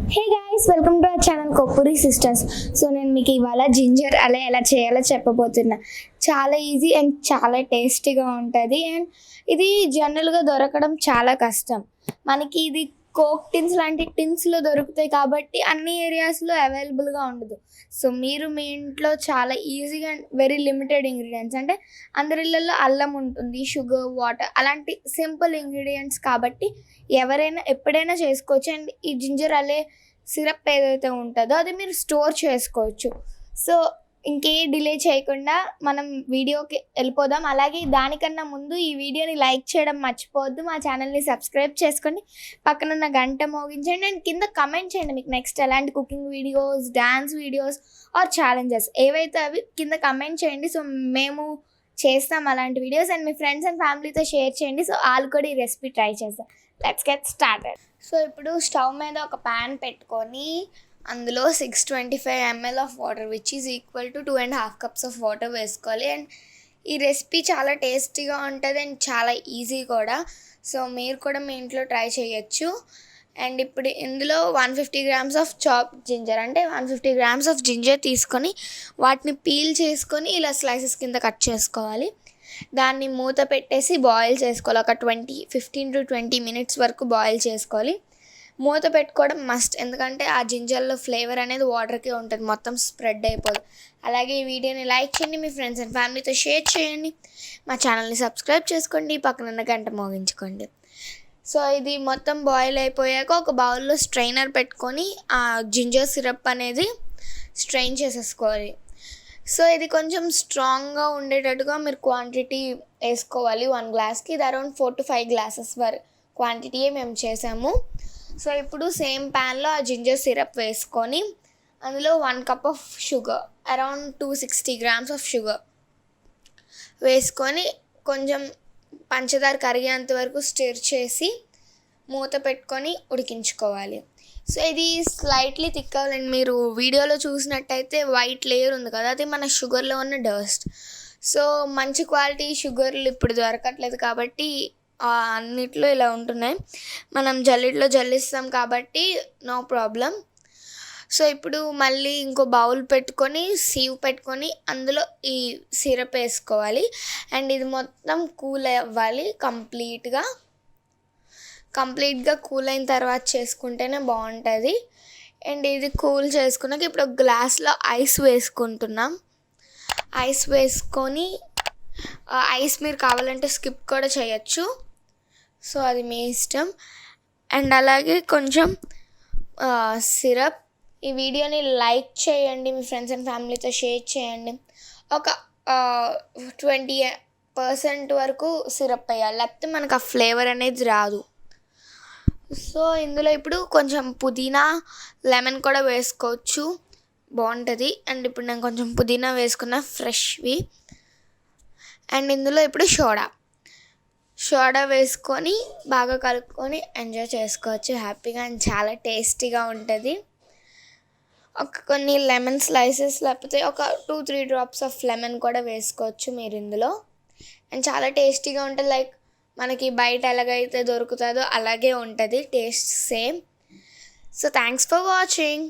Hey guys, welcome to our channel Kopuri sisters. So నేను మీకు ఇవాళ జింజర్ అలే ఎలా చేయాలో చెప్పబోతున్నా. చాలా ఈజీ అండ్ చాలా టేస్టీగా ఉంటుంది. అండ్ ఇది జనరల్గా దొరకడం చాలా కష్టం. మనకి ఇది కోక్ టిన్స్ లాంటి టిన్స్లో దొరుకుతాయి కాబట్టి అన్ని ఏరియాస్లో అవైలబుల్గా ఉండదు. సో మీరు మీ ఇంట్లో చాలా ఈజీగా అండ్ వెరీ లిమిటెడ్ ఇంగ్రీడియంట్స్, అంటే అందరి ఇళ్ళల్లో అల్లం ఉంటుంది, షుగర్, వాటర్, అలాంటి సింపుల్ ఇంగ్రీడియంట్స్ కాబట్టి ఎవరైనా ఎప్పుడైనా చేసుకోవచ్చు. అండ్ ఈ జింజర్ అలే సిరప్ ఏదైతే ఉంటుందో అది మీరు స్టోర్ చేసుకోవచ్చు. సో ఇంకే డిలే చేయకుండా మనం వీడియోకి వెళ్ళిపోదాం. అలాగే దానికన్నా ముందు ఈ వీడియోని లైక్ చేయడం మర్చిపోవద్దు, మా ఛానల్ని సబ్స్క్రైబ్ చేసుకొని పక్కనున్న గంట మోగించండి. అండ్ కింద కమెంట్ చేయండి మీకు నెక్స్ట్ ఎలాంటి cooking videos, dance videos or challenges ఏవైతే అవి కింద కమెంట్ చేయండి. సో మేము చేస్తాం అలాంటి వీడియోస్. అండ్ మీ ఫ్రెండ్స్ అండ్ ఫ్యామిలీతో షేర్ చేయండి. సో వాళ్ళు కూడా ఈ రెసిపీ ట్రై చేస్తాం. Let's get started. సో ఇప్పుడు స్టవ్ మీద ఒక ప్యాన్ పెట్టుకొని అందులో 625 ml of water which is equal to 2.5 cups of water వేసుకోవాలి. అండ్ ఈ రెసిపీ చాలా టేస్టీగా ఉంటుంది అండ్ చాలా ఈజీ కూడా. సో మీరు కూడా మీ ఇంట్లో ట్రై చేయొచ్చు. అండ్ ఇప్పుడు ఇందులో 150 grams ఆఫ్ చాప్ జింజర్, అంటే 150 grams ఆఫ్ జింజర్ తీసుకొని వాటిని పీల్ చేసుకొని ఇలా స్లైసెస్ కింద కట్ చేసుకోవాలి. దాన్ని మూత పెట్టేసి బాయిల్ చేసుకోవాలి. ఒక 15 to 20 minutes వరకు బాయిల్ చేసుకోవాలి. మూత పెట్టుకోవడం మస్ట్, ఎందుకంటే ఆ జింజర్లో ఫ్లేవర్ అనేది వాటర్కే ఉంటుంది, మొత్తం స్ప్రెడ్ అయిపోదు. అలాగే ఈ వీడియోని లైక్ చేయండి, మీ ఫ్రెండ్స్ అండ్ ఫ్యామిలీతో షేర్ చేయండి, మా ఛానల్ని సబ్స్క్రైబ్ చేసుకోండి, పక్కనున్న గంట మోగించుకోండి. సో ఇది మొత్తం బాయిల్ అయిపోయాక ఒక బౌల్లో స్ట్రైనర్ పెట్టుకొని ఆ జింజర్ సిరప్ అనేది స్ట్రెయిన్ చేసేసుకోవాలి. సో ఇది కొంచెం స్ట్రాంగ్గా ఉండేటట్టుగా మీరు క్వాంటిటీ వేసుకోవాలి. 1 glassకి ఇది అరౌండ్ 4 to 5 glasses వరకు క్వాంటిటీయే మేము చేసాము. సో ఇప్పుడు సేమ్ ప్యాన్లో ఆ జింజర్ సిరప్ వేసుకొని అందులో 1 cup of sugar, around 260 grams of sugar వేసుకొని కొంచెం పంచదార కరిగేంత వరకు స్టిర్ చేసి మూత పెట్టుకొని ఉడికించుకోవాలి. సో ఇది స్లైట్లీ థిక్ అవ్వాలండి. మీరు వీడియోలో చూసినట్టయితే వైట్ లేయర్ ఉంది కదా, అది మన షుగర్లో ఉన్న డస్ట్. సో మంచి క్వాలిటీ షుగర్లు ఇప్పుడు దొరకట్లేదు కాబట్టి అన్నిట్లో ఇలా ఉంటున్నాయి. మనం జల్లిట్లో జల్లిస్తాం కాబట్టి నో ప్రాబ్లం. సో ఇప్పుడు మళ్ళీ ఇంకో బౌల్ పెట్టుకొని సీవ్ పెట్టుకొని అందులో ఈ సిరప్ వేసుకోవాలి. అండ్ ఇది మొత్తం కూల్ అవ్వాలి కంప్లీట్గా కూల్ అయిన తర్వాత చేసుకుంటేనే బాగుంటుంది. అండ్ ఇది కూల్ చేసుకున్నాక ఇప్పుడు ఒక గ్లాస్లో ఐస్ వేసుకుంటున్నాం. ఐస్ వేసుకొని ఐస్ మీరు కావాలంటే స్కిప్ కూడా చేయొచ్చు, సో అది మీ ఇష్టం. అండ్ అలాగే కొంచెం సిరప్. ఈ వీడియోని లైక్ చేయండి, మీ ఫ్రెండ్స్ అండ్ ఫ్యామిలీతో షేర్ చేయండి. ఒక 20% వరకు సిరప్ వేయాలి, లేకపోతే మనకు ఆ ఫ్లేవర్ అనేది రాదు. సో ఇందులో ఇప్పుడు కొంచెం పుదీనా, లెమన్ కూడా వేసుకోవచ్చు, బాగుంటుంది. అండ్ ఇప్పుడు నేను కొంచెం పుదీనా వేసుకున్న ఫ్రెష్వి. అండ్ ఇందులో ఇప్పుడు సోడా వేసుకొని బాగా కలుపుకొని ఎంజాయ్ చేసుకోవచ్చు హ్యాపీగా. అండ్ చాలా టేస్టీగా ఉంటుంది. కొన్ని లెమన్ స్లైసెస్ లేకపోతే ఒక 2-3 drops ఆఫ్ లెమన్ కూడా వేసుకోవచ్చు మీరు ఇందులో. అండ్ చాలా టేస్టీగా ఉంటుంది. లైక్ మనకి బయట ఎలాగైతే దొరుకుతుందో అలాగే ఉంటుంది taste same. So thanks for watching.